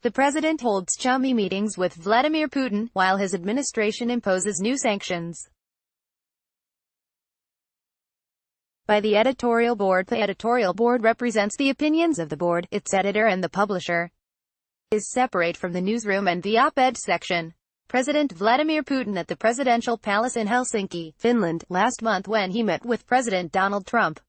The president holds chummy meetings with Vladimir Putin, while his administration imposes new sanctions. By the editorial board. The editorial board represents the opinions of the board, its editor and the publisher. Is separate from the newsroom and the op-ed section. President Vladimir Putin at the presidential palace in Helsinki, Finland, last month when he met with President Donald Trump.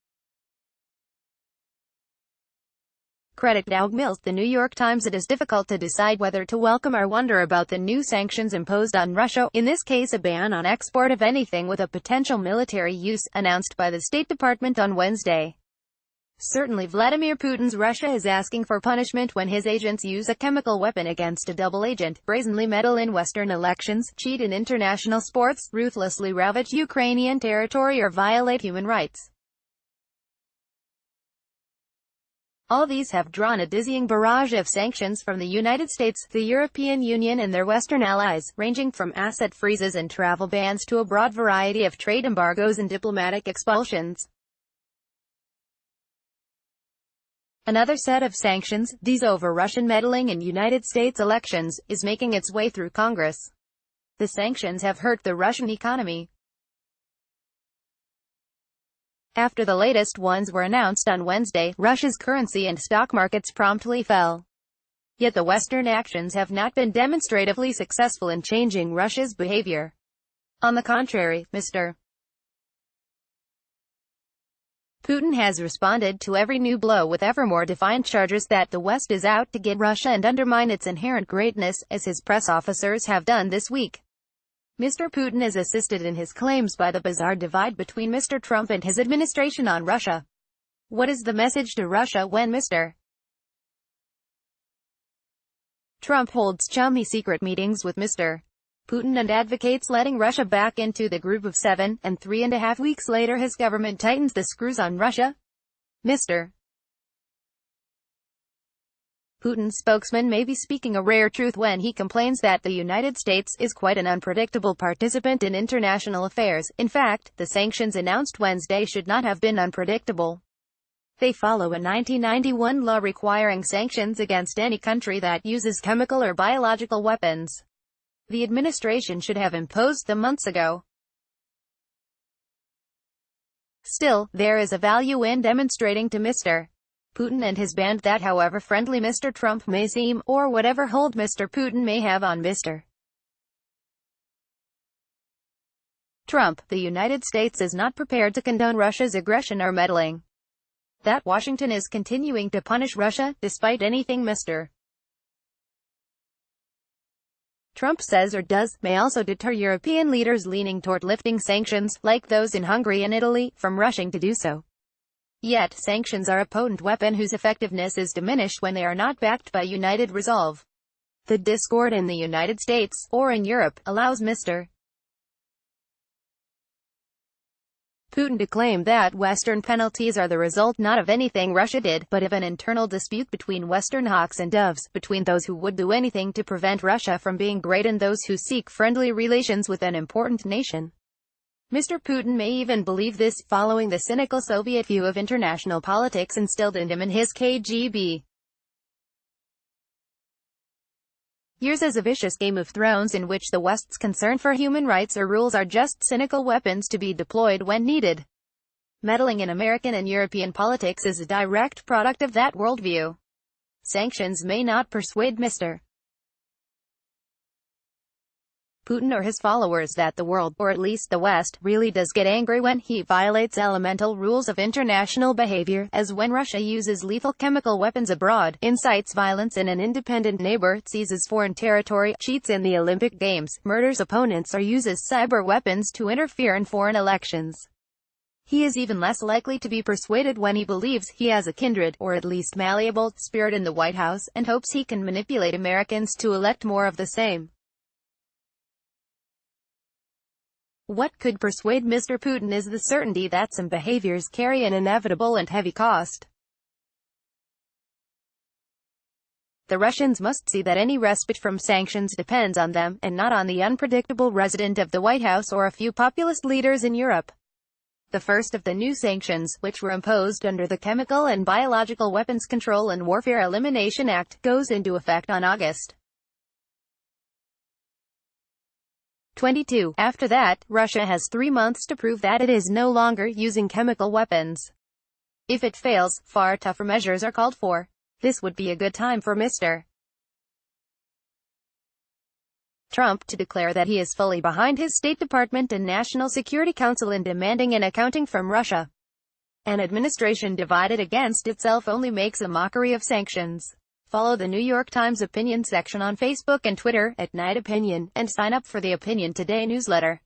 Credit Doug Mills, The New York Times. It is difficult to decide whether to welcome or wonder about the new sanctions imposed on Russia, in this case a ban on export of anything with a potential military use, announced by the State Department on Wednesday. Certainly Vladimir Putin's Russia is asking for punishment when his agents use a chemical weapon against a double agent, brazenly meddle in Western elections, cheat in international sports, ruthlessly ravage Ukrainian territory or violate human rights. All these have drawn a dizzying barrage of sanctions from the United States, the European Union and their Western allies, ranging from asset freezes and travel bans to a broad variety of trade embargoes and diplomatic expulsions. Another set of sanctions, these over Russian meddling in United States elections, is making its way through Congress. The sanctions have hurt the Russian economy. After the latest ones were announced on Wednesday, Russia's currency and stock markets promptly fell. Yet the Western actions have not been demonstratively successful in changing Russia's behavior. On the contrary, Mr. Putin has responded to every new blow with ever more defiant charges that the West is out to get Russia and undermine its inherent greatness, as his press officers have done this week. Mr. Putin is assisted in his claims by the bizarre divide between Mr. Trump and his administration on Russia. What is the message to Russia when Mr. Trump holds chummy secret meetings with Mr. Putin and advocates letting Russia back into the group of 7, and 3.5 weeks later his government tightens the screws on Russia? Mr. Putin's spokesman may be speaking a rare truth when he complains that the United States is quite an unpredictable participant in international affairs. In fact, the sanctions announced Wednesday should not have been unpredictable. They follow a 1991 law requiring sanctions against any country that uses chemical or biological weapons. The administration should have imposed them months ago. Still, there is a value in demonstrating to Mr. Putin and his band that however friendly Mr. Trump may seem, or whatever hold Mr. Putin may have on Mr. Trump, the United States is not prepared to condone Russia's aggression or meddling. That Washington is continuing to punish Russia, despite anything Mr. Trump says or does, may also deter European leaders leaning toward lifting sanctions, like those in Hungary and Italy, from rushing to do so. Yet, sanctions are a potent weapon whose effectiveness is diminished when they are not backed by united resolve. The discord in the United States, or in Europe, allows Mr. Putin to claim that Western penalties are the result not of anything Russia did, but of an internal dispute between Western hawks and doves, between those who would do anything to prevent Russia from being great and those who seek friendly relations with an important nation. Mr. Putin may even believe this, following the cynical Soviet view of international politics instilled in him in his KGB years as a vicious Game of Thrones in which the West's concern for human rights or rules are just cynical weapons to be deployed when needed. Meddling in American and European politics is a direct product of that worldview. Sanctions may not persuade Mr. Putin or his followers that the world, or at least the West, really does get angry when he violates elemental rules of international behavior, as when Russia uses lethal chemical weapons abroad, incites violence in an independent neighbor, seizes foreign territory, cheats in the Olympic Games, murders opponents or uses cyber weapons to interfere in foreign elections. He is even less likely to be persuaded when he believes he has a kindred, or at least malleable, spirit in the White House, and hopes he can manipulate Americans to elect more of the same. What could persuade Mr. Putin is the certainty that some behaviors carry an inevitable and heavy cost. The Russians must see that any respite from sanctions depends on them, and not on the unpredictable resident of the White House or a few populist leaders in Europe. The first of the new sanctions, which were imposed under the Chemical and Biological Weapons Control and Warfare Elimination Act, goes into effect on August 22. After that, Russia has 3 months to prove that it is no longer using chemical weapons. If it fails, far tougher measures are called for. This would be a good time for Mr. Trump to declare that he is fully behind his State Department and National Security Council in demanding an accounting from Russia. An administration divided against itself only makes a mockery of sanctions. Follow the New York Times opinion section on Facebook and Twitter, @NightOpinion, and sign up for the Opinion Today newsletter.